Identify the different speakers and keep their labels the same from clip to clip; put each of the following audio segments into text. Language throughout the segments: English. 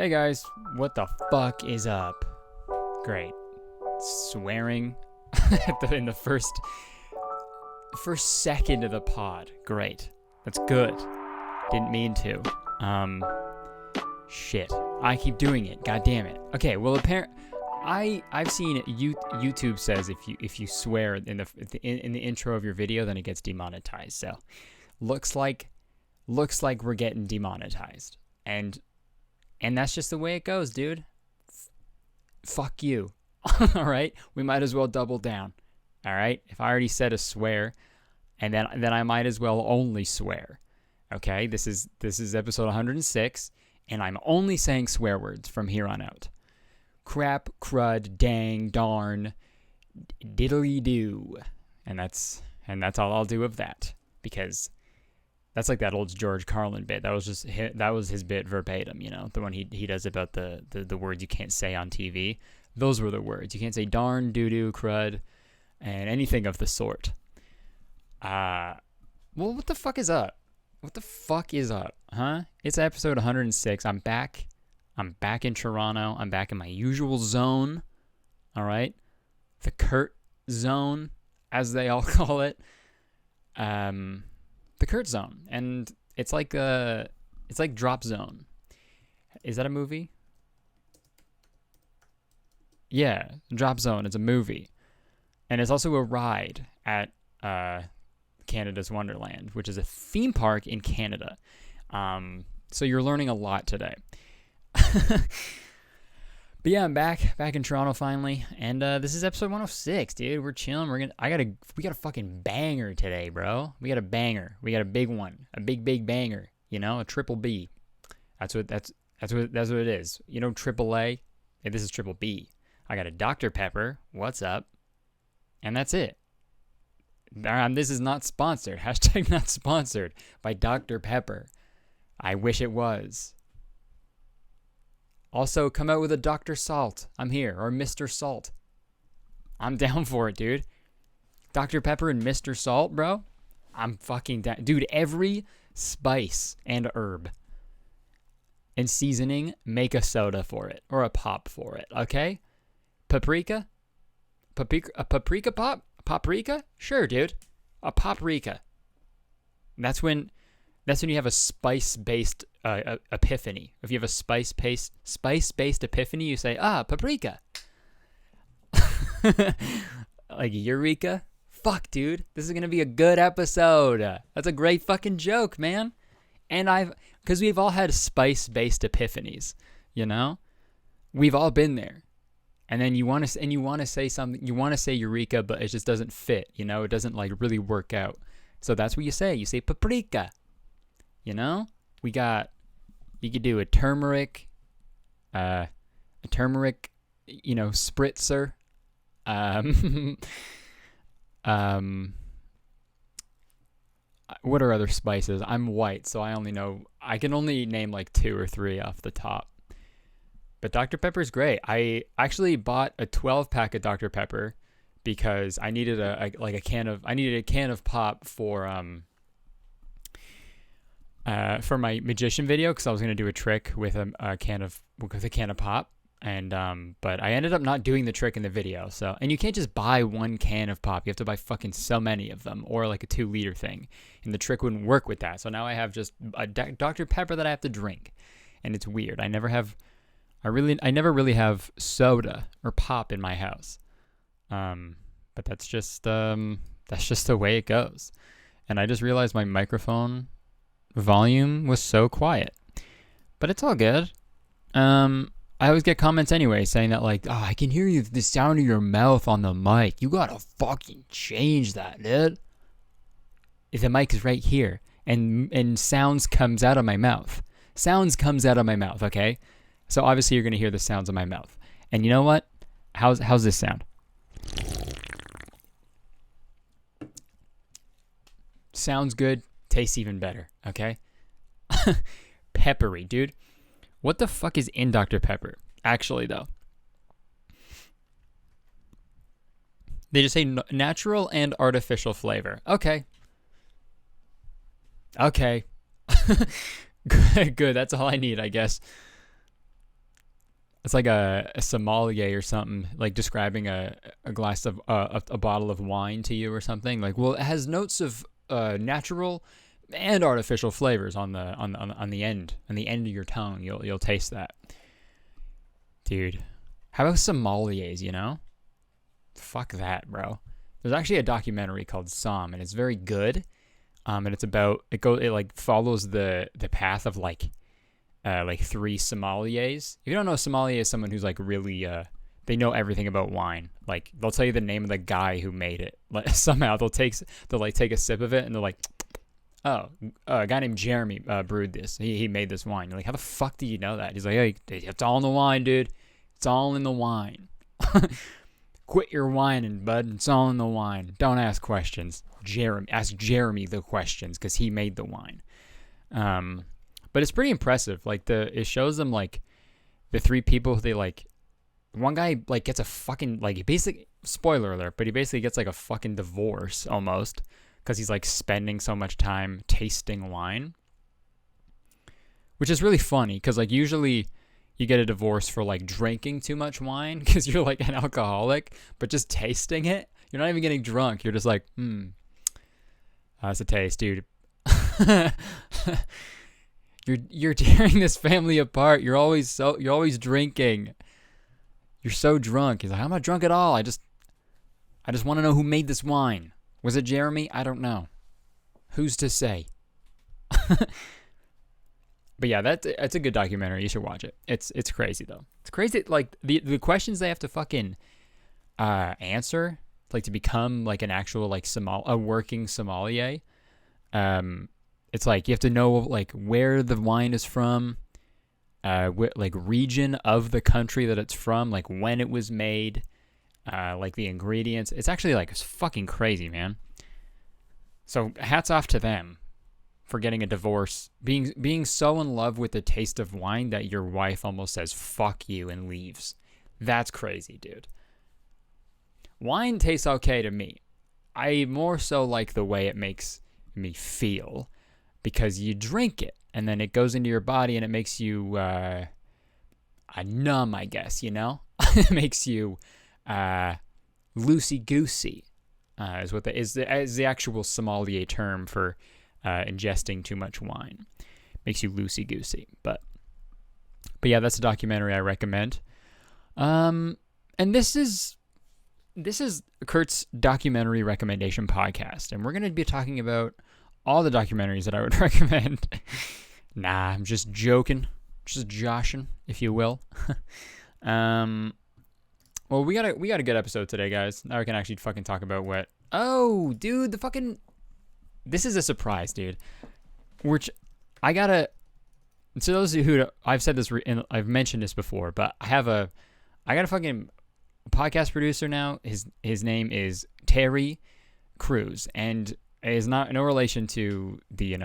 Speaker 1: Hey guys, what the fuck is up? Great. Swearing in the first second of the pod. Great. That's good. Didn't mean to. Shit. I keep doing it. God damn it. Okay, well I've seen YouTube says if you swear in the intro of your video, then it gets demonetized. So looks like we're getting demonetized. And that's just the way it goes, dude. Fuck you. All right? We might as well double down. All right? If I already said a swear, and then I might as well only swear. Okay? This is episode 106, and I'm only saying swear words from here on out. Crap, crud, dang, darn, diddly do. And that's all I'll do of that, because that's like that old George Carlin bit. That was his bit verbatim, you know, the one he does about the words you can't say on TV. Those were the words. You can't say darn, doo-doo, crud, and anything of the sort. Well, what the fuck is up? What the fuck is up, huh? It's episode 106. I'm back. I'm back in Toronto. I'm back in my usual zone, all right? The Kurt zone, as they all call it. The Kurt Zone, and it's like Drop Zone. Is that a movie? Yeah, Drop Zone. It's a movie, and it's also a ride at Canada's Wonderland, which is a theme park in Canada. So you're learning a lot today. But yeah, I'm back in Toronto finally, and this is episode 106, dude. We're chilling. We got a fucking banger today, bro. We got a banger. We got a big one, a big banger. You know, a triple B. That's what it is. You know, triple A. Hey, this is triple B. I got a Dr. Pepper. What's up? And that's it. This is not sponsored. Hashtag not sponsored by Dr. Pepper. I wish it was. Also, come out with a Dr. Salt. I'm here. Or Mr. Salt. I'm down for it, dude. Dr. Pepper and Mr. Salt, bro. I'm fucking down. Dude, every spice and herb and seasoning, make a soda for it. Or a pop for it, okay? Paprika? A paprika pop? A paprika? Sure, dude. A paprika. That's when you have a spice-based epiphany. If you have a spice-based epiphany, you say, paprika. Like eureka? Fuck, dude. This is going to be a good episode. That's a great fucking joke, man. And because we've all had spice-based epiphanies, you know? We've all been there. And then you want to say something, you want to say eureka, but it just doesn't fit, you know? It doesn't like really work out. So that's what you say. You say paprika. You know, you could do a turmeric, you know, spritzer. What are other spices? I'm white, so I can only name like 2 or 3 off the top. But Dr. Pepper's great. I actually bought a 12-pack of Dr. Pepper because I needed a can of pop for my magician video, because I was going to do a trick with a can of pop, and but I ended up not doing the trick in the video. So, and you can't just buy one can of pop. You have to buy fucking so many of them, or like a 2-liter thing, and the trick wouldn't work with that. So now I have just a Dr. Pepper that I have to drink, and it's weird. I never really have soda or pop in my house. But that's just the way it goes. And I just realized my microphone volume was so quiet, but it's all good. I always get comments anyway saying that like, I can hear the sound of your mouth on the mic. You gotta fucking change that, dude. The mic is right here, and sounds comes out of my mouth. Okay, so obviously you're gonna hear the sounds of my mouth. And you know what? How's this sound? Sounds good. Tastes even better, okay? Peppery, dude. What the fuck is in Dr. Pepper? Actually, though. They just say natural and artificial flavor. Okay. Good, that's all I need, I guess. it's like a sommelier or something, like describing a glass of a bottle of wine to you or something. Like, well, it has notes of natural and artificial flavors on the end of your tongue. You'll taste that, dude. How about sommeliers? You know, fuck that, bro. There's actually a documentary called Somm, and it's very good. And it's about it like follows the path of like 3 sommeliers. If you don't know, a sommelier is someone who's like really they know everything about wine. Like they'll tell you the name of the guy who made it. Like somehow they'll like take a sip of it and they're like, oh, a guy named Jeremy brewed this. He made this wine. You're like, how the fuck do you know that? He's like, hey, it's all in the wine, dude. It's all in the wine. Quit your whining, bud. It's all in the wine. Don't ask questions. Ask Jeremy the questions because he made the wine. But it's pretty impressive. Like it shows them like the 3 people they like. One guy like gets a fucking like basically spoiler alert, but he basically gets like a fucking divorce almost because he's like spending so much time tasting wine, which is really funny because like usually you get a divorce for like drinking too much wine because you're like an alcoholic, but just tasting it, you're not even getting drunk. You're just like, that's a taste, dude. You're tearing this family apart. You're always drinking. You're so drunk. He's like, I'm not drunk at all. I just want to know who made this wine. Was it Jeremy? I don't know. Who's to say? But yeah, that's a good documentary. You should watch it. It's crazy though. It's crazy. Like the questions they have to fucking answer, like to become like an actual like a working sommelier. It's like you have to know like where the wine is from, like region of the country that it's from, like when it was made, like the ingredients. It's actually like it's fucking crazy, man. So hats off to them for getting a divorce, being so in love with the taste of wine that your wife almost says fuck you and leaves. That's crazy, dude. Wine tastes okay to me. I more so like the way it makes me feel because you drink it and then it goes into your body and it makes you numb, I guess, you know? It makes you loosey-goosey is the actual sommelier term for ingesting too much wine. Makes you loosey-goosey. But yeah, that's a documentary I recommend. And this is Kurt's documentary recommendation podcast, and we're going to be talking about all the documentaries that I would recommend. Nah, I'm just joking. Just joshing, if you will. Well, we got a good episode today, guys. Now we can actually fucking talk about what... Oh, dude, this is a surprise, dude. I gotta... To those of you who... I've said this... I've mentioned this before, but I got a fucking podcast producer now. His name is Terry Crews, and is no relation to the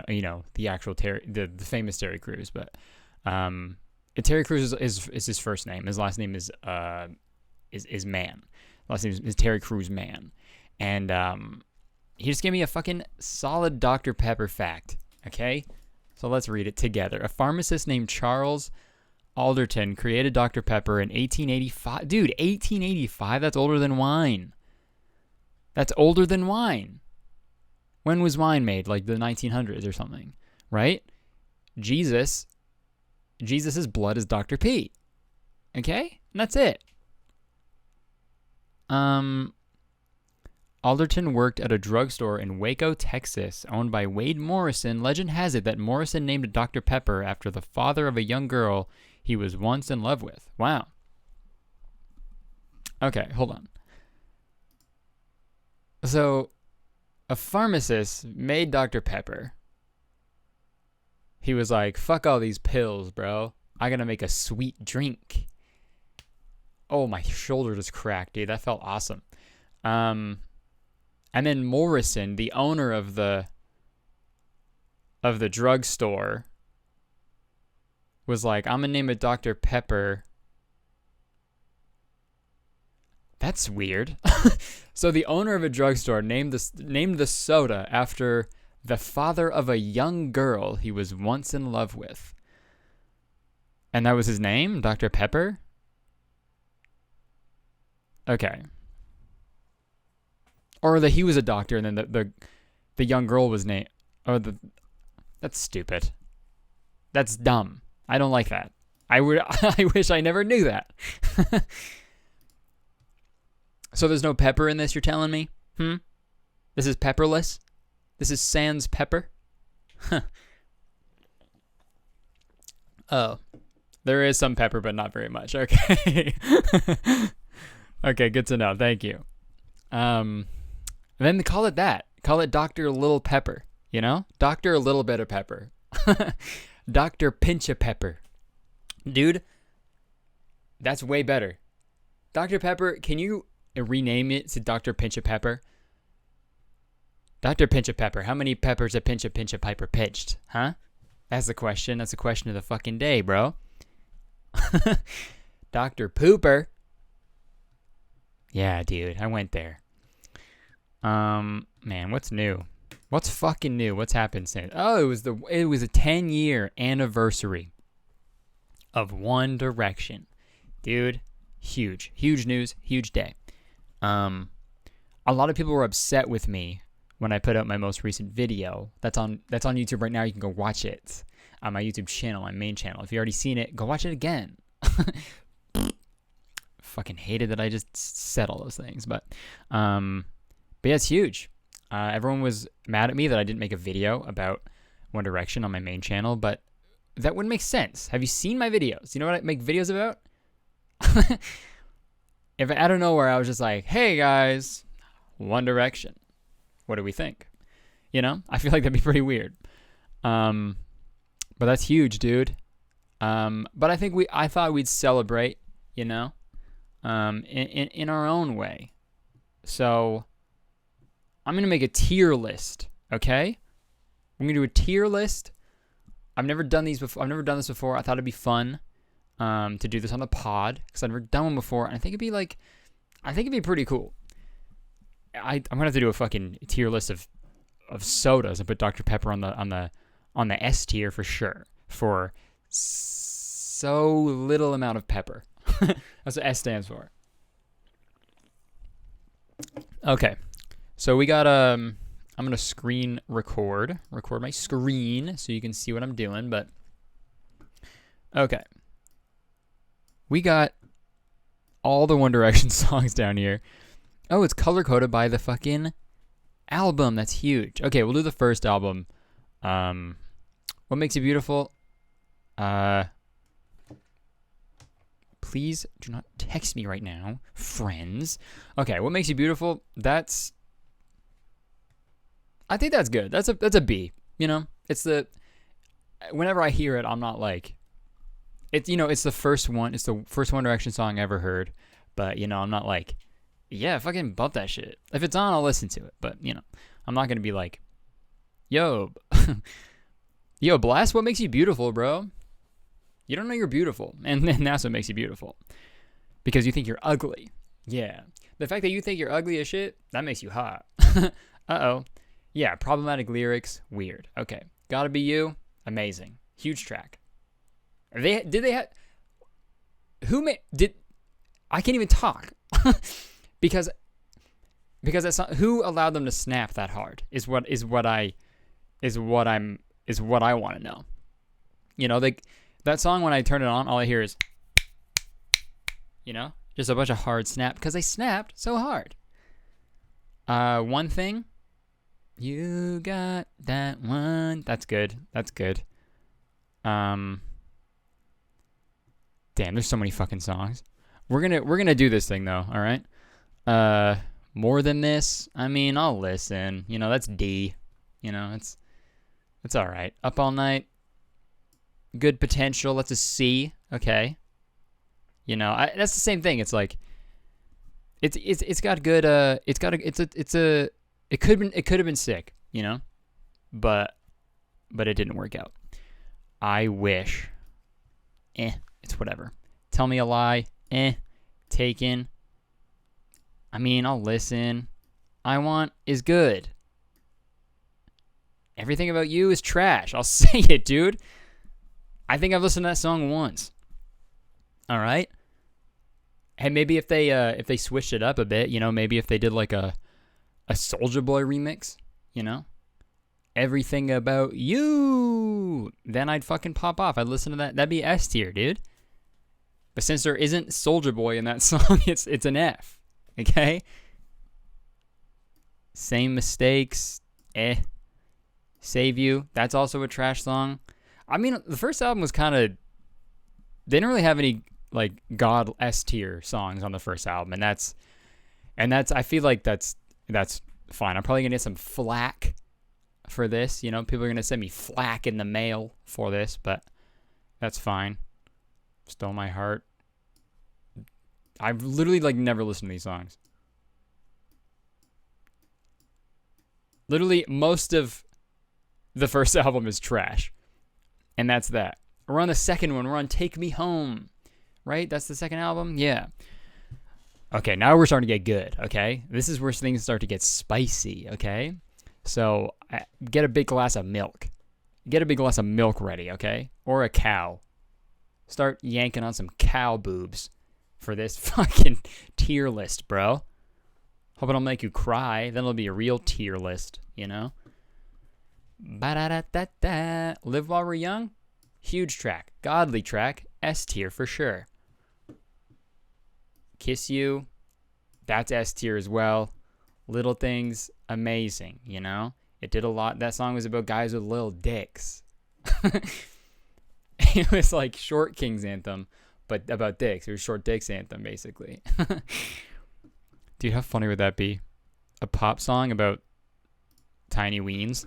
Speaker 1: the actual Terry, the famous Terry Crews, but Terry Crews is his first name. His last name is Mann. Last name is Terry Crews Mann, and he just gave me a fucking solid Dr. Pepper fact. Okay, so let's read it together. A pharmacist named Charles Alderton created Dr. Pepper in 1885. Dude, 1885? That's older than wine. That's older than wine. When was wine made? Like the 1900s or something, right? Jesus' blood is Dr. P. Okay? And that's it. Alderton worked at a drugstore in Waco, Texas, owned by Wade Morrison. Legend has it that Morrison named Dr. Pepper after the father of a young girl he was once in love with. Wow. Okay, hold on. So, a pharmacist made Dr. Pepper. He was like, fuck all these pills, bro. I gotta make a sweet drink. Oh, my shoulder just cracked, dude. That felt awesome. And then Morrison, the owner of the drugstore, was like, I'm gonna name it Dr. Pepper. That's weird. So the owner of a drugstore named the soda after the father of a young girl he was once in love with. And that was his name, Dr. Pepper? Okay. Or that he was a doctor and then the young girl was named. Or that's stupid. That's dumb. I don't like that. I wish I never knew that. So there's no pepper in this, you're telling me? This is pepperless? This is sans pepper? Oh. There is some pepper, but not very much. Okay. Okay, good to know. Thank you. Then call it that. Call it Dr. Little Pepper, you know? Dr. Little Bit of Pepper. Dr. Pinch of Pepper. Dude, that's way better. Dr. Pepper, can you rename it to Dr. Pinch of Pepper? Dr. Pinch of Pepper, how many peppers a pinch of piper pinched? Huh? That's the question. That's the question of the fucking day, bro. Dr. Pooper. Yeah, dude, I went there. Man, what's new? What's fucking new? What's happened since? Oh, it was a 10-year anniversary of One Direction. Dude, huge news, huge day. A lot of people were upset with me when I put out my most recent video. That's on YouTube right now. You can go watch it on my YouTube channel, my main channel. If you already seen it, go watch it again. Fucking hated that I just said all those things, but yeah, it's huge. Everyone was mad at me that I didn't make a video about One Direction on my main channel, but that wouldn't make sense. Have you seen my videos? You know what I make videos about? If out of nowhere I was just like, hey guys, One Direction, what do we think? You know, I feel like that'd be pretty weird. But that's huge, dude. But I thought we'd celebrate, you know, in our own way. So I'm gonna make a tier list, okay? I'm gonna do a tier list. I've never done these before. I've never done this before. I thought it'd be fun to do this on the pod because I've never done one before, and I think it'd be pretty cool. I'm gonna have to do a fucking tier list of sodas and put Dr. Pepper on the S tier for sure for so little amount of pepper. That's what S stands for. Okay, so we got I'm gonna screen record my screen so you can see what I'm doing. But okay, we got all the One Direction songs down here. Oh, it's color coded by the fucking album. That's huge. Okay, we'll do the first album. What Makes You Beautiful? Please do not text me right now, friends. Okay, What Makes You Beautiful? I think that's good. That's a B. You know, whenever I hear it, I'm not like, it's the first one. It's the first One Direction song I ever heard. But I'm not like, yeah, fucking bump that shit. If it's on, I'll listen to it. But I'm not gonna be like, yo, Blast, what makes you beautiful, bro? You don't know you're beautiful, and then that's what makes you beautiful. Because you think you're ugly. Yeah. The fact that you think you're ugly as shit, that makes you hot. Uh-oh. Yeah, problematic lyrics, weird. Okay. Gotta Be You, amazing. Huge track. I can't even talk. because that's not, who allowed them to snap that hard is what I want to know. That song, when I turn it on, all I hear is, just a bunch of hard snap because they snapped so hard. One Thing, you got that one. That's good. Damn, there's so many fucking songs. We're gonna do this thing though. All right. More Than This. I mean, I'll listen. That's D. It's all right. Up All Night. Good Potential. That's a C. Okay. That's the same thing. It's like, it's got good. It could have been sick. But it didn't work out. I Wish. It's whatever. Tell Me a Lie. Taken. I mean, I'll listen. I Want is good. Everything About You is trash. I'll say it, dude. I think I've listened to that song once. All right? Hey, maybe if they switched it up a bit, maybe if they did like a Soulja Boy remix, everything about you, then I'd fucking pop off. I'd listen to that. That'd be S tier, dude. But since there isn't Soulja Boy in that song, it's an F. Okay? Same mistakes. Save You. That's also a trash song. I mean, the first album was kind of... They didn't really have any, like, God S tier songs on the first album. And that's I feel like that's fine. I'm probably going to get some flack for this. People are going to send me flack in the mail for this. But that's fine. Stole My Heart. I've literally, like, never listened to these songs. Literally, most of the first album is trash. And that's that. We're on the second one. We're on Take Me Home. Right? That's the second album? Yeah. Okay, now we're starting to get good, okay? This is where things start to get spicy, okay? So, get a big glass of milk. Get a big glass of milk ready, okay? Or a cow. Start yanking on some cow boobs for this fucking tier list, bro. Hope it'll make you cry. Then it'll be a real tier list, Ba-da-da-da-da. Live While We're Young? Huge track. Godly track. S tier for sure. Kiss You. That's S tier as well. Little Things. Amazing, It did a lot. That song was about guys with little dicks. It was like Short King's anthem, but about dicks. It was Short Dick's anthem, basically. Dude, how funny would that be? A pop song about tiny weens.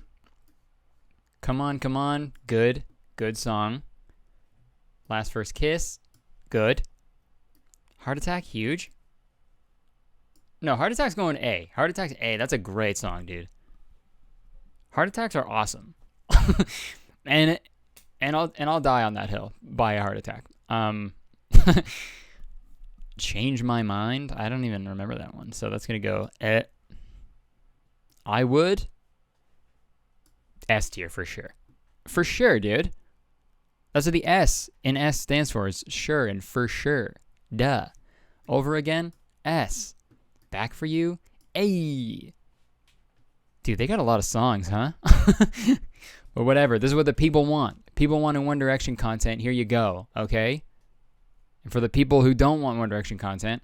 Speaker 1: Come On, Come On. Good. Good song. Last First Kiss. Good. Heart Attack. Huge. No, Heart Attack's going A. Heart Attack's A. That's a great song, dude. Heart Attacks are awesome. And I'll die on that hill by a heart attack. Change My Mind. I don't even remember that one. So that's going to go I Would. S tier for sure. For sure, dude. That's what the S in S stands for, is sure and for sure. Duh. Over Again. S. Back For You. A. Dude, they got a lot of songs, huh? But whatever. This is what the people want. People want One Direction content. Here you go. Okay? And for the people who don't want One Direction content,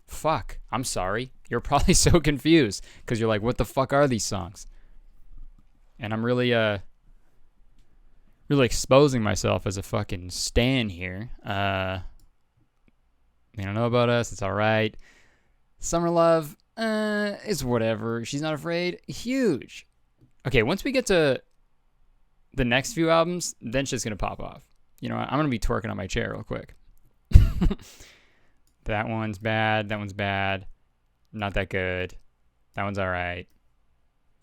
Speaker 1: fuck. I'm sorry. You're probably so confused because you're like, what the fuck are these songs? And I'm really exposing myself as a fucking stan here. They don't know about us. It's all right. Summer Love, it's whatever. She's Not Afraid, huge. Okay, once we get to the next few albums, then shit's gonna pop off. I'm gonna be twerking on my chair real quick. That one's bad. That one's bad. Not that good. That one's all right.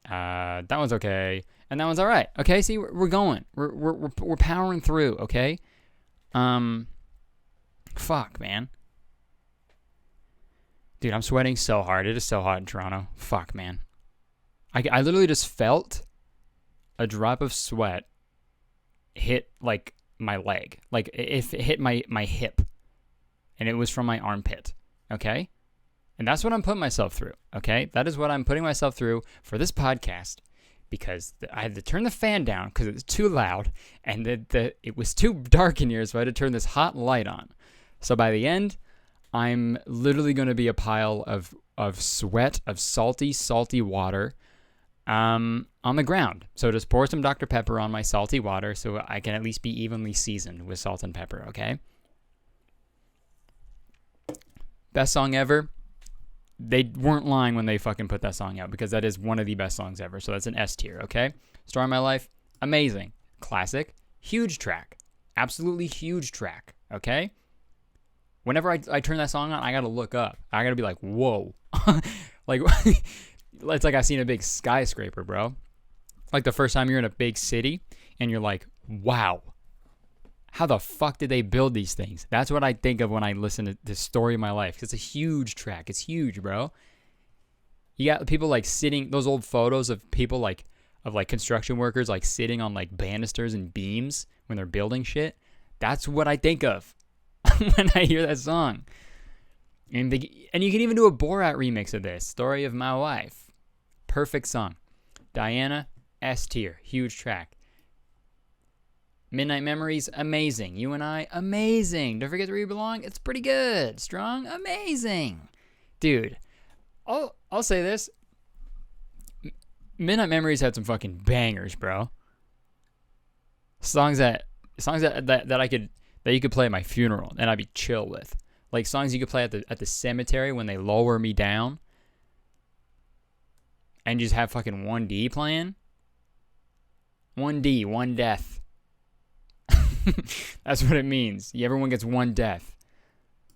Speaker 1: That one's okay, and that one's all right. Okay, see, we're going. We're powering through. Okay. Fuck, man. Dude, I'm sweating so hard. It is so hot in Toronto. Fuck, man. I literally just felt a drop of sweat hit, like, my leg. Like, it hit my hip. And it was from my armpit. Okay? And that's what I'm putting myself through. Okay? That is what I'm putting myself through for this podcast. Because I had to turn the fan down because it was too loud. And it was too dark in here, so I had to turn this hot light on. So by the end, I'm literally going to be a pile of sweat, of salty water on the ground. So just pour some Dr. Pepper on my salty water so I can at least be evenly seasoned with salt and pepper, okay? Best song ever. They weren't lying when they fucking put that song out because that is one of the best songs ever. So that's an S tier, okay? Story of My Life, amazing. Classic. Huge track. Absolutely huge track, okay? Whenever I turn that song on, I gotta look up. I gotta be like, whoa. Like, it's like I've seen a big skyscraper, bro. Like the first time you're in a big city and you're like, wow. How the fuck did they build these things? That's what I think of when I listen to The Story of My Life. It's a huge track. It's huge, bro. You got people like sitting, those old photos of people like construction workers like sitting on like banisters and beams when they're building shit. That's what I think of when I hear that song. And you can even do a Borat remix of this. Story of My Wife. Perfect song. Diana, S tier. Huge track. Midnight Memories, amazing. You and I, amazing. Don't Forget Where You Belong, it's pretty good. Strong, amazing. Dude, I'll say this. Midnight Memories had some fucking bangers, bro. Songs that you could play at my funeral and I'd be chill with. Like songs you could play at the cemetery when they lower me down and just have fucking 1D playing. 1D, one death. That's what it means. Everyone gets one death.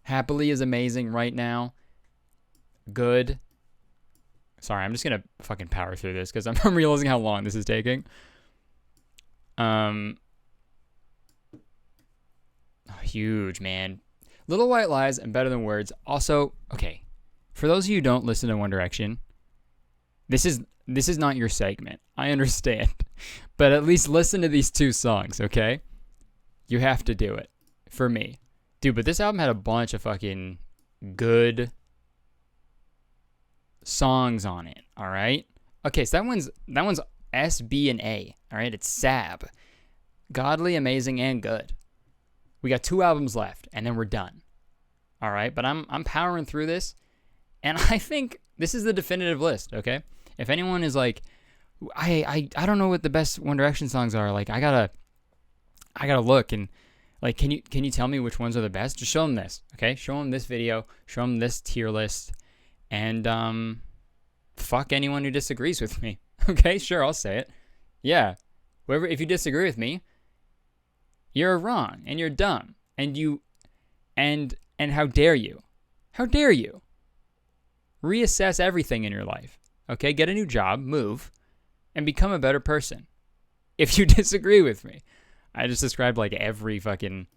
Speaker 1: Happily is amazing right now. Good. Sorry, I'm just going to fucking power through this because I'm realizing how long this is taking. Huge, man. Little White Lies and Better Than Words. Also, okay, for those of you who don't listen to One Direction, this is not your segment. I understand. But at least listen to these two songs, okay? You have to do it. For me. Dude, but this album had a bunch of fucking good songs on it, alright? Okay, so that one's S, B, and A, alright? It's SAB. Godly, amazing, and good. We got 2 albums left, and then we're done. Alright, but I'm powering through this, and I think this is the definitive list, okay? If anyone is like, I don't know what the best One Direction songs are, like, I gotta look, and like, can you tell me which ones are the best? Just show them this, okay? Show them this video, show them this tier list, and fuck anyone who disagrees with me. Okay, sure, I'll say it. Yeah, if you disagree with me, you're wrong and you're dumb, and how dare you? How dare you? Reassess everything in your life. Okay, get a new job, move, and become a better person. If you disagree with me. I just described like every fucking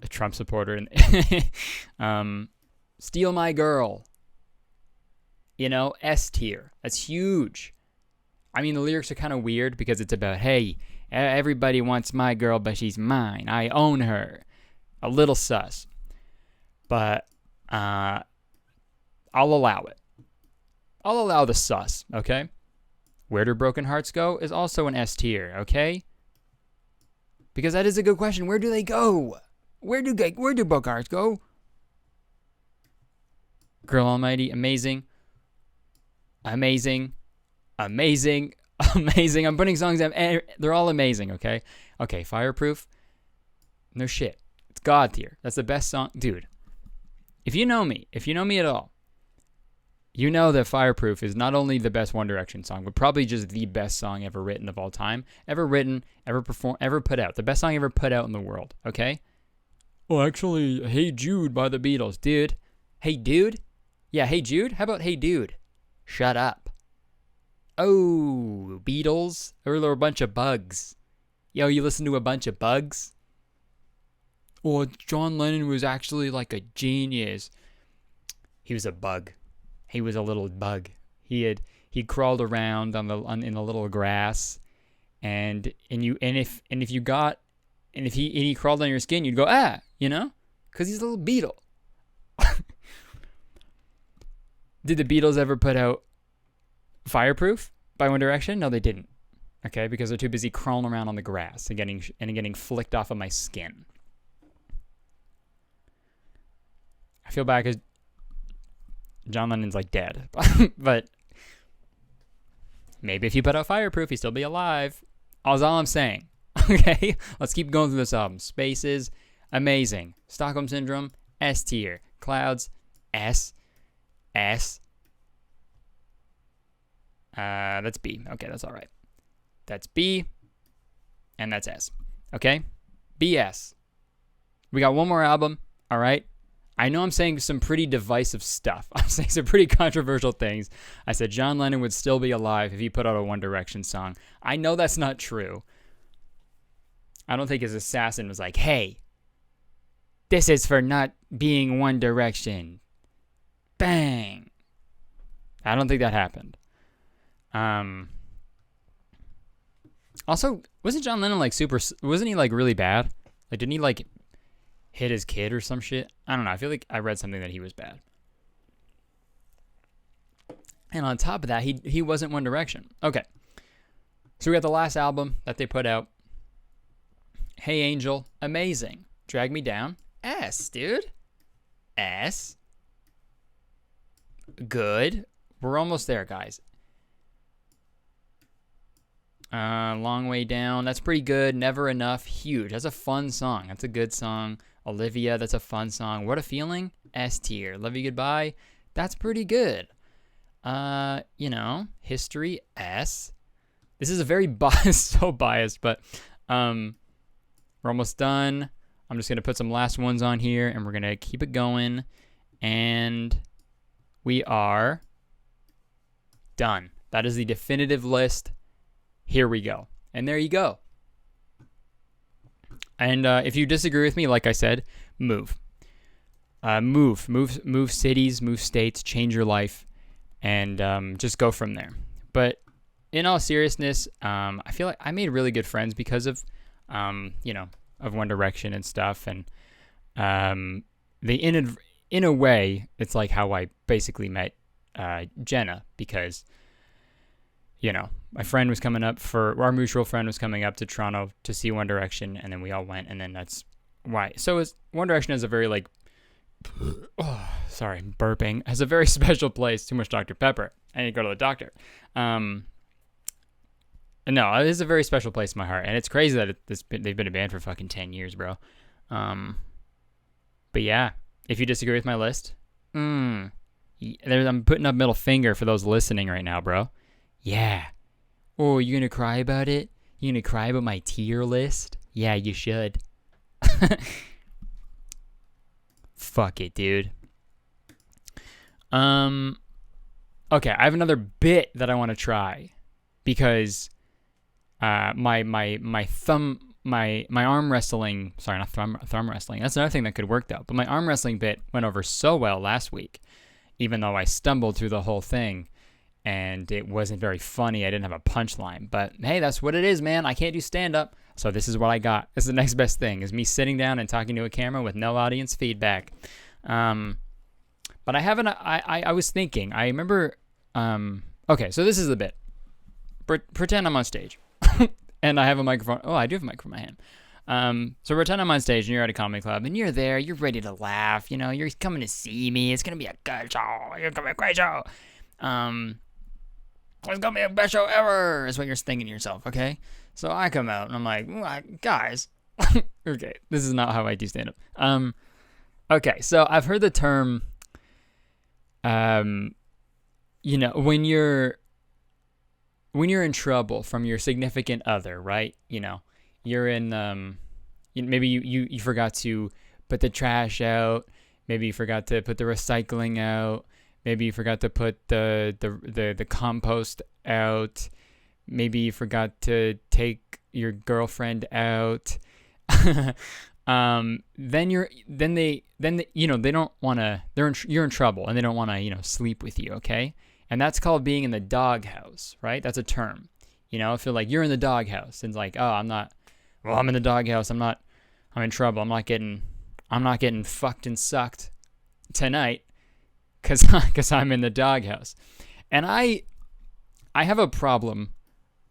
Speaker 1: Trump supporter. Steal My Girl. You know, S tier. That's huge. I mean, the lyrics are kind of weird because it's about, hey, everybody wants my girl, but she's mine. I own her. A little sus. But I'll allow it. I'll allow the sus, okay? Where do broken hearts go is also an S tier, okay? Because that is a good question. Where do they go? Where do broken hearts go? Girl Almighty, amazing. Amazing. Amazing. Amazing. I'm putting songs up. They're all amazing, okay? Okay, Fireproof. No shit. It's God tier. That's the best song. Dude, if you know me at all, you know that Fireproof is not only the best One Direction song, but probably just the best song ever written of all time. Ever written, ever performed, ever put out. The best song ever put out in the world, okay? Oh, actually, Hey Jude by the Beatles. Dude. Hey Dude? Yeah, Hey Jude? How about Hey Dude? Shut up. Oh, Beatles? Or they're a bunch of bugs. Yo, you listen to a bunch of bugs? Oh, John Lennon was actually like a genius. He was a bug. He was a little bug. He crawled around in the little grass, and if he crawled on your skin, you'd go you know, because he's a little beetle. Did the Beatles ever put out Fireproof by One Direction? No, they didn't. Okay, because they're too busy crawling around on the grass and getting flicked off of my skin. I feel bad because John Lennon's like dead. But maybe if he put out Fireproof, he'd still be alive. That's all I'm saying. Okay? Let's keep going through this album. Spaces, amazing. Stockholm Syndrome, S tier. Clouds, S. That's B. Okay, that's all right. That's B, and that's S. Okay? BS. We got one more album, all right? I know I'm saying some pretty divisive stuff. I'm saying some pretty controversial things. I said John Lennon would still be alive if he put out a One Direction song. I know that's not true. I don't think his assassin was like, hey, this is for not being One Direction. Bang. I don't think that happened. Also, wasn't John Lennon like wasn't he like really bad? Like, didn't he like hit his kid or some shit. I don't know. I feel like I read something that he was bad. And on top of that, he wasn't One Direction. Okay. So we got the last album that they put out. Hey Angel, amazing. Drag Me Down, S, dude. S. Good. We're almost there, guys. Long Way Down, that's pretty good. Never Enough, huge. That's a fun song. That's a good song. Olivia, that's a fun song. What a Feeling, S tier. Love You Goodbye, that's pretty good. History, S. This is a very biased, so biased, but we're almost done. I'm just going to put some last ones on here, and we're going to keep it going, and we are done. That is the definitive list. Here we go. And there you go. And if you disagree with me, like I said, move. Move cities, move states, change your life, and just go from there. But in all seriousness, I feel like I made really good friends because of, of One Direction and stuff. And in a way, it's like how I basically met Jenna, because my friend was coming up our mutual friend was coming up to Toronto to see One Direction, and then we all went, and then that's why. So One Direction is a very burping, has a very special place. Too much Dr. Pepper. I need to go to the doctor. No, it is a very special place in my heart, and it's crazy that they've been a band for fucking 10 years, bro. But yeah, if you disagree with my list, I'm putting up middle finger for those listening right now, bro. Yeah. Oh, you gonna cry about it? You gonna cry about my tier list? Yeah, you should. Fuck it, dude. Okay, I have another bit that I want to try, because my arm wrestling, sorry, not thumb wrestling. That's another thing that could work though. But my arm wrestling bit went over so well last week, even though I stumbled through the whole thing. And it wasn't very funny. I didn't have a punchline. But hey, that's what it is, man. I can't do stand-up. So this is what I got. This is the next best thing, is me sitting down and talking to a camera with no audience feedback. But I haven't... I was thinking. I remember... okay, so this is the bit. Pretend I'm on stage. And I have a microphone. Oh, I do have a microphone in my hand. So pretend I'm on stage and you're at a comedy club and you're there. You're ready to laugh. You're coming to see me. It's going to be a good show. It's going to be a great show. It's gonna be the best show ever, is what you're thinking to yourself, okay? So I come out and I'm like, guys, okay, this is not how I do stand up. Okay, so I've heard the term, when you're in trouble from your significant other, right? You're in, maybe you forgot to put the trash out, maybe you forgot to put the recycling out. Maybe you forgot to put the compost out. Maybe you forgot to take your girlfriend out. Then they don't want to. You're in trouble, and they don't want to sleep with you. Okay, and that's called being in the doghouse, right? That's a term. I feel like you're in the doghouse, and it's like, oh, I'm not. Well, I'm in the doghouse. I'm in trouble. I'm not getting fucked and sucked tonight. Because I'm in the doghouse. And I have a problem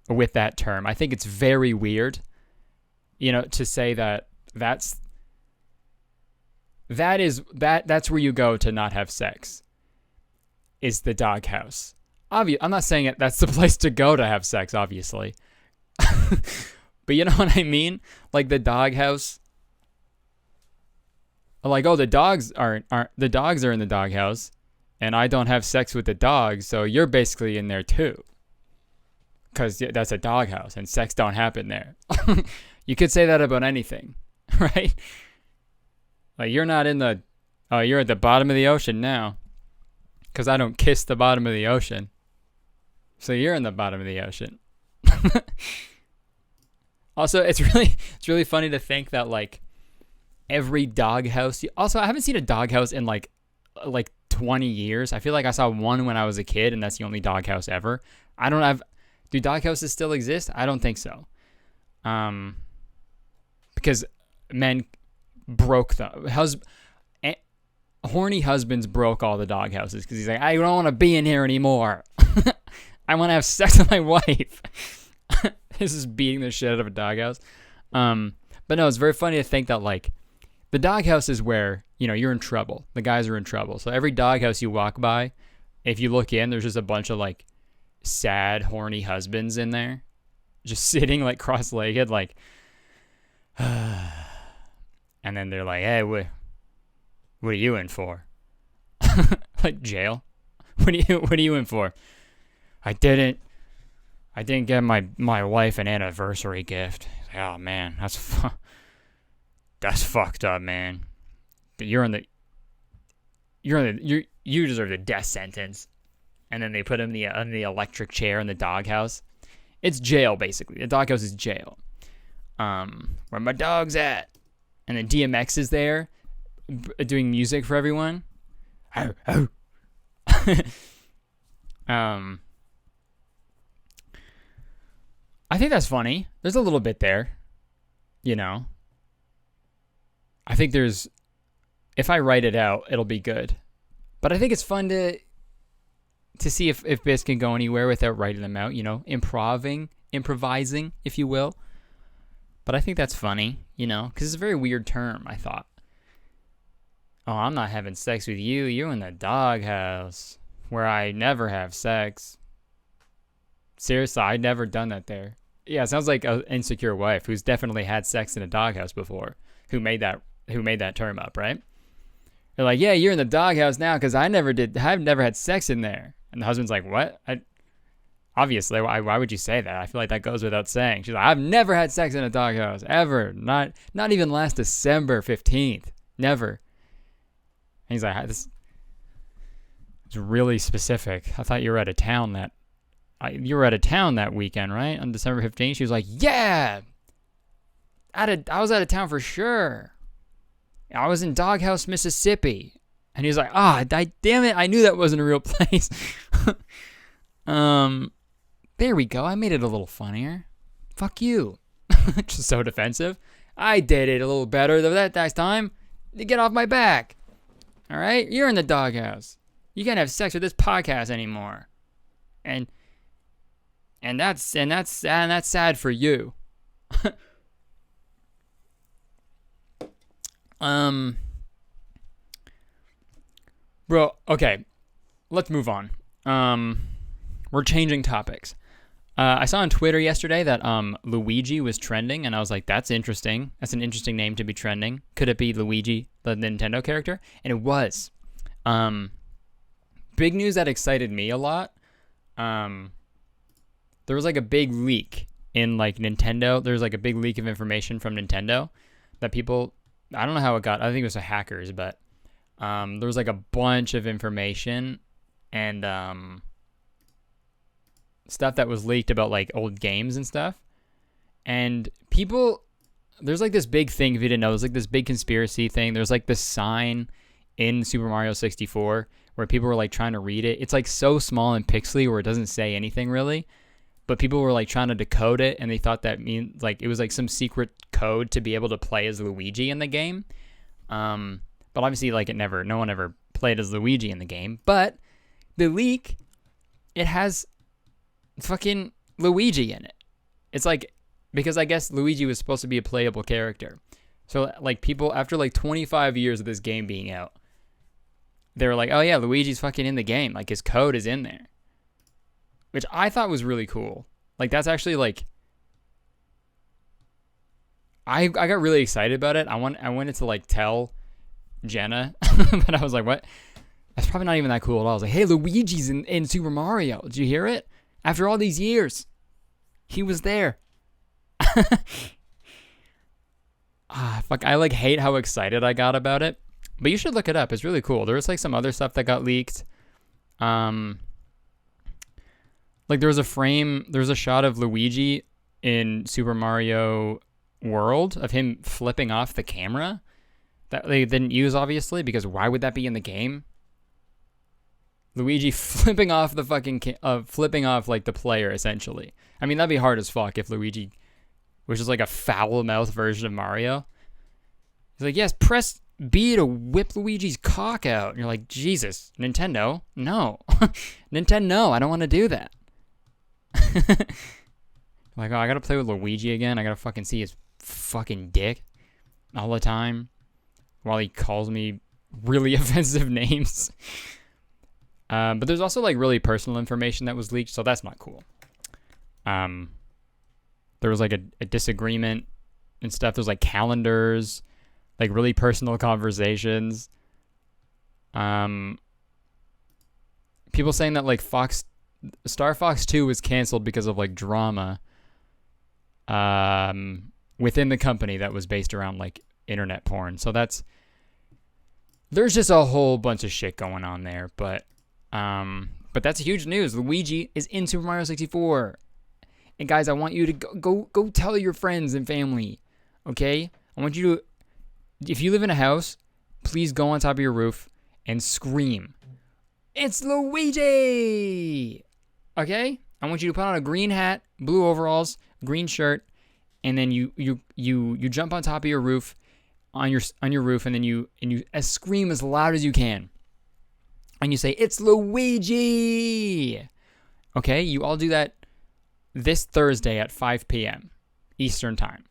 Speaker 1: with that term. I think it's very weird, to say that's where you go to not have sex, is the doghouse. I'm not saying that's the place to go to have sex, obviously. But you know what I mean? Like the doghouse. Like, oh, the dogs are in the doghouse. And I don't have sex with the dogs, so you're basically in there too. Because that's a doghouse, and sex don't happen there. You could say that about anything, right? Like, you're not in the... Oh, you're at the bottom of the ocean now. Because I don't kiss the bottom of the ocean. So you're in the bottom of the ocean. Also, it's really funny to think that, like, every doghouse... Also, I haven't seen a doghouse in, like 20 years. I feel like I saw one when I was a kid, and that's the only doghouse ever. Do doghouses still exist? I don't think so. Because men broke horny husbands broke all the doghouses because he's like, I don't want to be in here anymore. I want to have sex with my wife. This is beating the shit out of a doghouse. But no, it's very funny to think that like the doghouse is where, you know, you're in trouble. The guys are in trouble. So every doghouse you walk by, if you look in, there's just a bunch of like sad, horny husbands in there, just sitting like cross-legged, like, and then they're like, hey, what are you in for? Like jail? What are you in for? I didn't get my wife an anniversary gift. Oh man, that's fucked up, man. You deserve the death sentence. And then they put him in the electric chair in the doghouse. It's jail, basically. The doghouse is jail. Where my dog's at? And then DMX is there, doing music for everyone. I think that's funny. There's a little bit there, you know. I think if I write it out, it'll be good. But I think it's fun to see if bits can go anywhere without writing them out, you know, improvising, if you will. But I think that's funny, you know, because it's a very weird term, I thought. Oh, I'm not having sex with you. You're in the doghouse where I never have sex. Seriously, I'd never done that there. Yeah, it sounds like an insecure wife who's definitely had sex in a doghouse before, who made that term up, right? They're like, yeah, you're in the doghouse now because I've never had sex in there. And the husband's like, what? Obviously, why would you say that? I feel like that goes without saying. She's like, I've never had sex in a doghouse, ever. Not even last December 15th. Never. And he's like, it's really specific. I thought you were out of town that weekend, right? On December 15th. She was like, yeah. I was out of town for sure. I was in Doghouse, Mississippi. And he was like, damn it, I knew that wasn't a real place. There we go. I made it a little funnier. Fuck you. Just so defensive. I did it a little better that time. Get off my back. All right? You're in the doghouse. You can't have sex with this podcast anymore. And that's sad for you. Bro, okay. Let's move on. We're changing topics. I saw on Twitter yesterday that Luigi was trending, and I was like, that's interesting. That's an interesting name to be trending. Could it be Luigi, the Nintendo character? And it was. Big news that excited me a lot. There was like a big leak in like Nintendo. There was like a big leak of information from Nintendo that people, I don't know how it got. I think it was the hackers, but there was like a bunch of information and stuff that was leaked about like old games and stuff. And people, there's like this big thing, if you didn't know, there's like this big conspiracy thing. There's like this sign in Super Mario 64 where people were like trying to read it. It's like so small and pixely where it doesn't say anything really. But people were like trying to decode it, and they thought that means like it was like some secret code to be able to play as Luigi in the game. But obviously, like no one ever played as Luigi in the game. But the leak, it has fucking Luigi in it. It's like, because I guess Luigi was supposed to be a playable character. So like people, after like 25 years of this game being out, they were like, oh yeah, Luigi's fucking in the game. Like his code is in there. Which I thought was really cool. Like that's actually like, I got really excited about it. I wanted to like tell Jenna, but I was like, what? That's probably not even that cool at all. I was like, hey, Luigi's in Super Mario. Did you hear it? After all these years, he was there. Fuck, I like hate how excited I got about it. But you should look it up. It's really cool. There was like some other stuff that got leaked. Like there was a shot of Luigi in Super Mario World of him flipping off the camera that they didn't use, obviously, because why would that be in the game? Luigi flipping off the fucking flipping off like the player, essentially. I mean, that'd be hard as fuck if Luigi was just like a foul-mouthed version of Mario. He's like, yes, press B to whip Luigi's cock out. And you're like, Jesus, Nintendo, no. Nintendo, I don't want to do that. Like, oh, I gotta play with Luigi again. I gotta fucking see his fucking dick all the time while he calls me really offensive names. But there's also like really personal information that was leaked, so that's not cool. There was like a disagreement and stuff. There's like calendars, like really personal conversations. People saying that like Star Fox 2 was canceled because of like drama within the company that was based around like internet porn. So there's just a whole bunch of shit going on there, but that's huge news. Luigi is in Super Mario 64. And guys, I want you to go tell your friends and family. Okay? I want you to, if you live in a house, please go on top of your roof and scream, "It's Luigi!" Okay? I want you to put on a green hat, blue overalls, green shirt, and then you jump on top of your roof, on your roof, and then you scream as loud as you can. And you say, "It's Luigi!" Okay? You all do that this Thursday at 5 p.m. Eastern Time.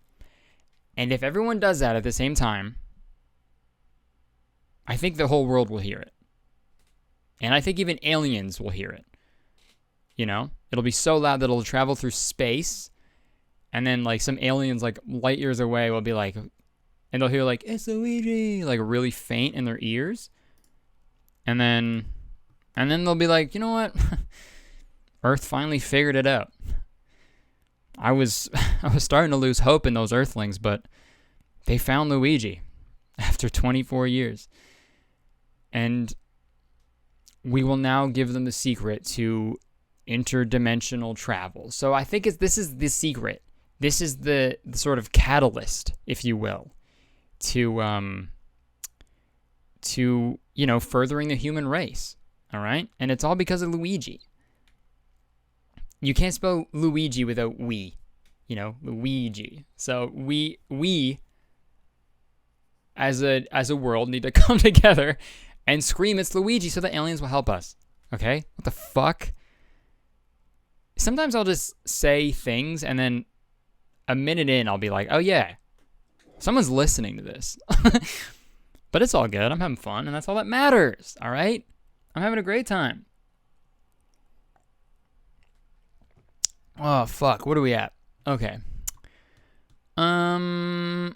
Speaker 1: And if everyone does that at the same time, I think the whole world will hear it. And I think even aliens will hear it. You know? It'll be so loud that it'll travel through space. And then like some aliens like light years away will be like, and they'll hear like, "It's Luigi!" like really faint in their ears. And then they'll be like, you know what? Earth finally figured it out. I was starting to lose hope in those Earthlings, but they found Luigi after 24 years. And we will now give them the secret to interdimensional travel. So I think this is the secret. This is the sort of catalyst, if you will, to furthering the human race. All right? And it's all because of Luigi. You can't spell Luigi without we. Luigi. So we as a world need to come together and scream, "It's Luigi," so the aliens will help us. Okay? What the fuck? Sometimes I'll just say things and then a minute in I'll be like, "Oh yeah, someone's listening to this." But it's all good. I'm having fun, and that's all that matters. All right? I'm having a great time. Oh, fuck. What are we at? Okay. Man,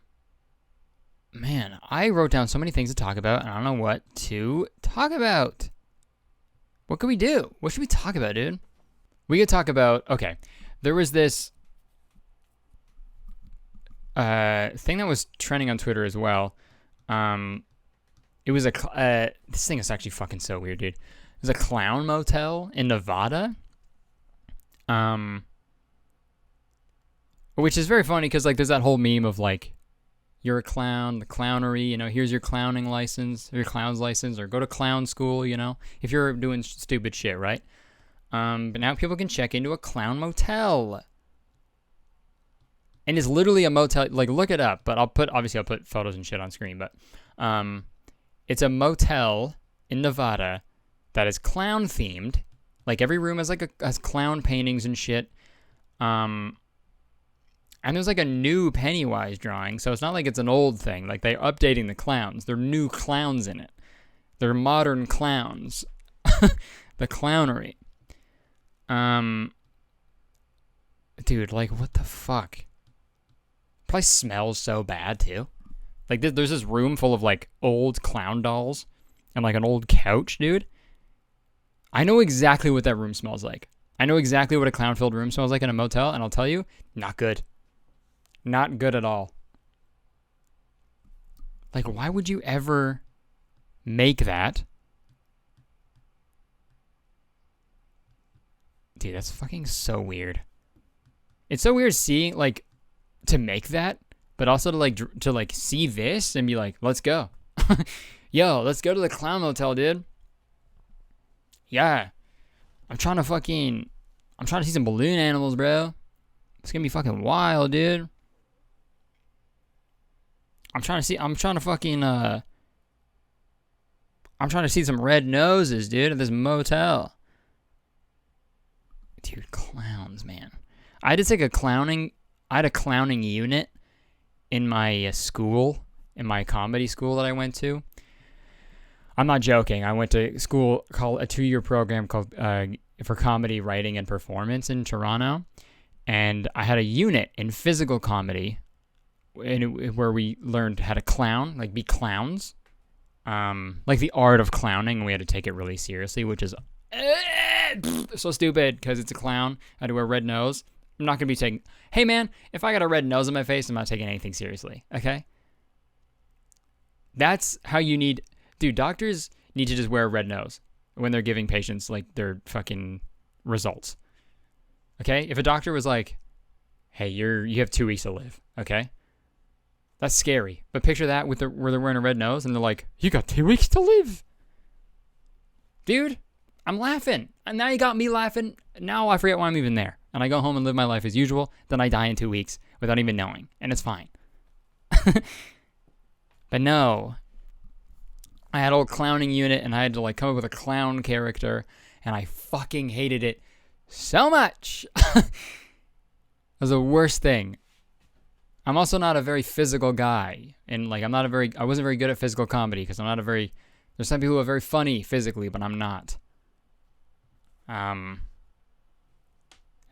Speaker 1: I wrote down so many things to talk about, and I don't know what to talk about. What can we do? What should we talk about, dude? We could talk about, okay, there was this thing that was trending on Twitter as well. It was this thing is actually fucking so weird, dude. It was a clown motel in Nevada. Which is very funny because like there's that whole meme of like, you're a clown, the clownery, here's your clowning license, or your clown's license, or go to clown school, if you're doing stupid shit, right? But now people can check into a clown motel. And it's literally a motel, like look it up, but I'll put photos and shit on screen, but it's a motel in Nevada that is clown themed. Like every room has has clown paintings and shit. And there's like a new Pennywise drawing, so it's not like it's an old thing. Like they're updating the clowns. They're new clowns in it. They're modern clowns. The clownery. Dude, like what the fuck? Probably smells so bad too. Like there's this room full of like old clown dolls and like an old couch, dude. I know exactly what that room smells like. I know exactly what a clown-filled room smells like in a motel, and I'll tell you, not good. Not good at all. Like, why would you ever make that? Dude, that's fucking so weird. It's so weird seeing, like, to make that, but also to see this and be like, let's go. Yo, let's go to the clown motel, dude. Yeah. I'm trying to see some balloon animals, bro. It's gonna be fucking wild, dude. I'm trying to fucking, I'm trying to see some red noses, dude, at this motel. Dude, clowns, man. I had a clowning unit in my school, in my comedy school that I went to. I'm not joking. I went to school called a 2-year program called for comedy writing and performance in Toronto, and I had a unit in physical comedy, where we learned how to clown, like be clowns, like the art of clowning. And we had to take it really seriously, which is so stupid because it's a clown. I had to wear a red nose. I'm not gonna be taking. Hey man, if I got a red nose on my face, I'm not taking anything seriously. Okay. That's how you need. Dude, doctors need to just wear a red nose when they're giving patients like their fucking results. Okay? If a doctor was like, "Hey, you have 2 weeks to live," okay? That's scary. But picture that where they're wearing a red nose and they're like, "You got 2 weeks to live." Dude, I'm laughing. And now you got me laughing. Now I forget why I'm even there. And I go home and live my life as usual. Then I die in 2 weeks without even knowing. And it's fine. But no. I had a old clowning unit and I had to like come up with a clown character. And I fucking hated it so much. It was the worst thing. I'm also not a very physical guy. And like I wasn't very good at physical comedy because there's some people who are very funny physically, but I'm not. And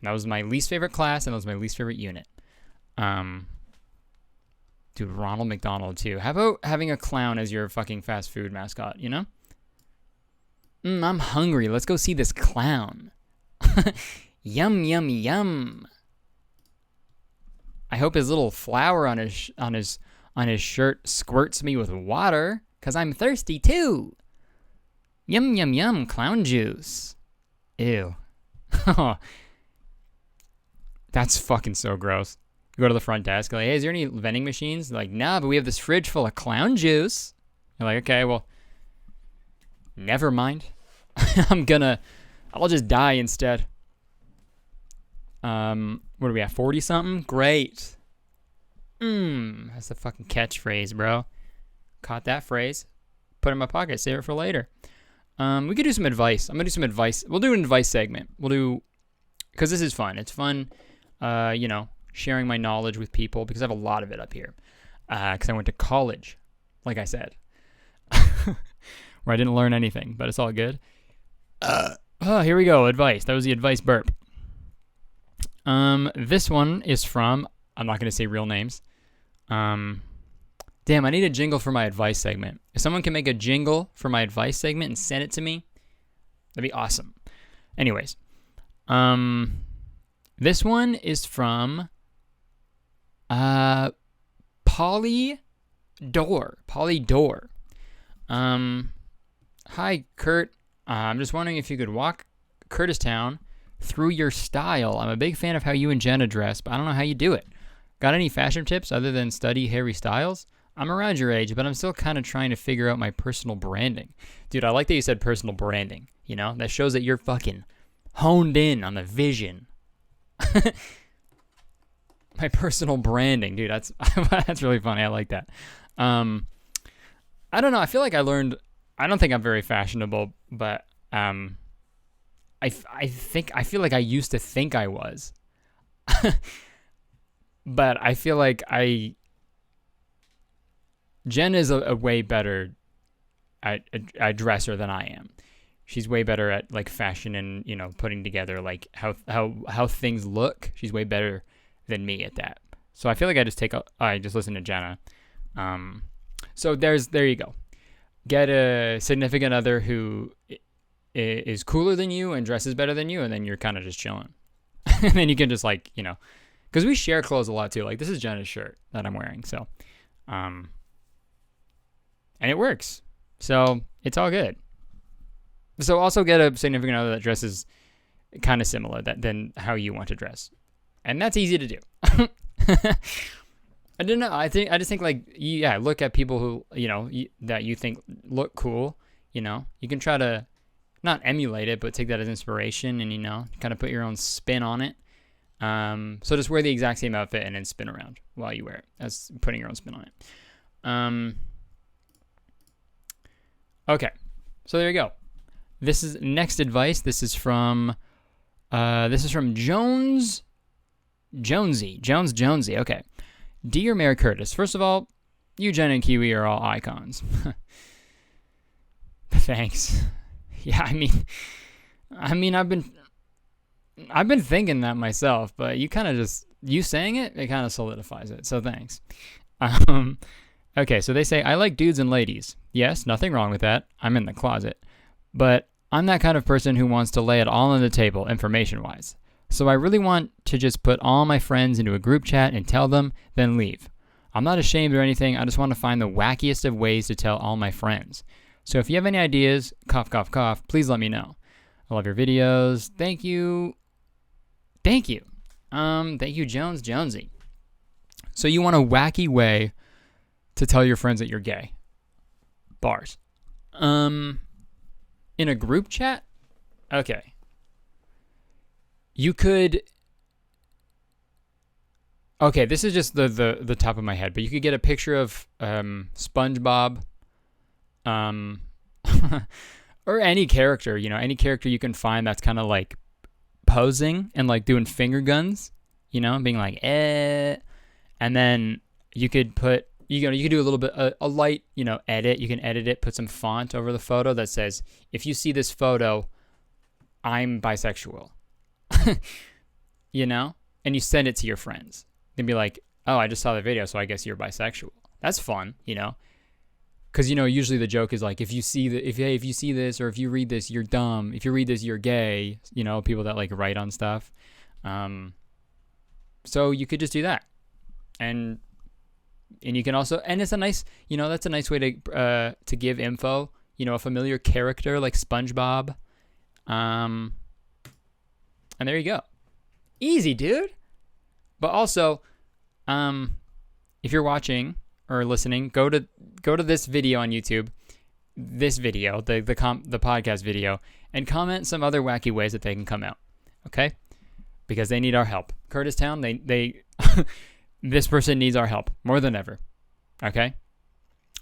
Speaker 1: that was my least favorite class and that was my least favorite unit. Dude, Ronald McDonald too. How about having a clown as your fucking fast food mascot, you know? I'm hungry. Let's go see this clown. Yum, yum, yum. I hope his little flower on his shirt squirts me with water, 'cause I'm thirsty too. Yum, yum, yum, clown juice. Ew. That's fucking so gross. You go to the front desk, like, hey, is there any vending machines? They're like, nah, but we have this fridge full of clown juice. You're like, okay, well, never mind. I'll just die instead. What are we at, 40-something? Great. That's the fucking catchphrase, bro. Caught that phrase. Put it in my pocket, save it for later. We could do some advice. I'm going to do some advice. We'll do an advice segment. Because this is fun. It's fun, sharing my knowledge with people because I have a lot of it up here. Because I went to college, like I said, where I didn't learn anything, but it's all good. Here we go. Advice. That was the advice burp. This one is from, I'm not going to say real names. Damn, I need a jingle for my advice segment. If someone can make a jingle for my advice segment and send it to me, that'd be awesome. Anyways, this one is from Polly Door. Hi, Kurt. I'm just wondering if you could walk Curtistown through your style. I'm a big fan of how you and Jenna dress, but I don't know how you do it. Got any fashion tips other than study Harry Styles? I'm around your age, but I'm still kind of trying to figure out my personal branding. Dude, I like that you said personal branding. You know, that shows that you're fucking honed in on the vision. My personal branding, dude, that's really funny. I like that. I don't know. I feel like I don't think I'm very fashionable, but I feel like I used to think I was. But I feel like Jen is a way better a dresser than I am. She's way better at like fashion and, putting together like how things look. She's way better than me at that. So I feel like I just listen to Jenna. So there you go. Get a significant other who is cooler than you and dresses better than you, and then you're kind of just chilling. And then you can just like, because we share clothes a lot too. Like this is Jenna's shirt that I'm wearing. So, and it works. So it's all good. So also get a significant other that dresses kind of similar than how you want to dress. And that's easy to do. I don't know. I just think like, look at people who, that you think look cool, you can try to not emulate it, but take that as inspiration and, kind of put your own spin on it. So just wear the exact same outfit and then spin around while you wear it. That's putting your own spin on it. Okay, so there you go. This is next advice. This is from Jonesy. Okay. Dear Mayor Curtis, first of all, you, Jen, and Kiwi are all icons. Thanks. Yeah, I mean, I've been thinking that myself, but you kind of you saying it kind of solidifies it. So thanks. Okay, so they say, I like dudes and ladies. Yes, nothing wrong with that. I'm in the closet. But I'm that kind of person who wants to lay it all on the table, information-wise. So I really want to just put all my friends into a group chat and tell them, then leave. I'm not ashamed or anything. I just want to find the wackiest of ways to tell all my friends. So if you have any ideas, cough, cough, cough, please let me know. I love your videos. Thank you. Thank you, Jonesy. So you want a wacky way to tell your friends that you're gay. Bars. In a group chat? Okay. You could... Okay, this is just the top of my head, but you could get a picture of SpongeBob, or any character, any character you can find that's kind of like posing and like doing finger guns, being like, and then you could put, you could do a little bit, a light, edit. You can edit it, put some font over the photo that says, if you see this photo, I'm bisexual, and you send it to your friends. Then be like, oh, I just saw the video, so I guess you're bisexual. That's fun, because usually the joke is like, if you see this, or if you read this, you're dumb. If you read this, you're gay. People that like write on stuff. So you could just do that, and you can also, and it's a nice, that's a nice way to give info. A familiar character like SpongeBob, and there you go. Easy, dude. But also, if you're watching or listening, go to this video on YouTube, this video, the podcast video, and comment some other wacky ways that they can come out, okay? Because they need our help. Curtistown, they this person needs our help more than ever, okay?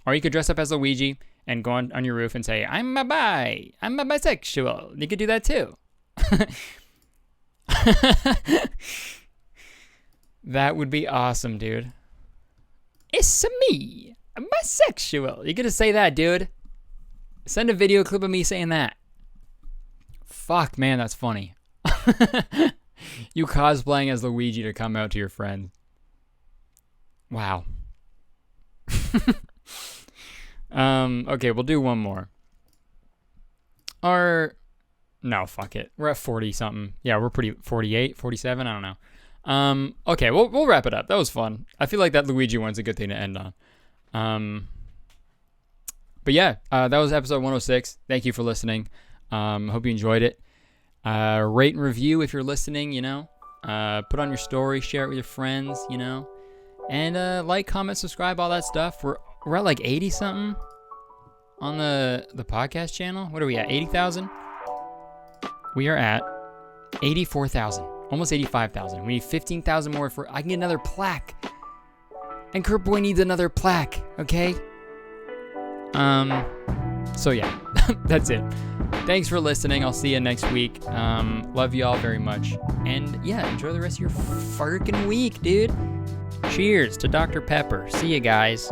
Speaker 1: Or you could dress up as Luigi and go on your roof and say, I'm a bisexual. You could do that too. That would be awesome, dude. It's me. I'm bisexual. You gotta say that, dude. Send a video clip of me saying that. Fuck, man, that's funny. You cosplaying as Luigi to come out to your friends. Wow. Okay, we'll do one more. No, fuck it. We're at 40 something. Yeah, we're pretty 48, 47, I don't know. Okay, we'll wrap it up. That was fun. I feel like that Luigi one's a good thing to end on. But yeah, that was episode 106. Thank you for listening. Hope you enjoyed it. Rate and review if you're listening, put on your story, share it with your friends, and like, comment, subscribe, all that stuff. We're at like 80 something on the podcast channel. What are we at? 80,000? We are at 84,000. Almost 85,000. We need 15,000 more for I can get another plaque. And Kurt Boy needs another plaque, okay? So yeah, that's it. Thanks for listening. I'll see you next week. Love you all very much. And yeah, enjoy the rest of your freaking week, dude. Cheers to Dr. Pepper. See you guys.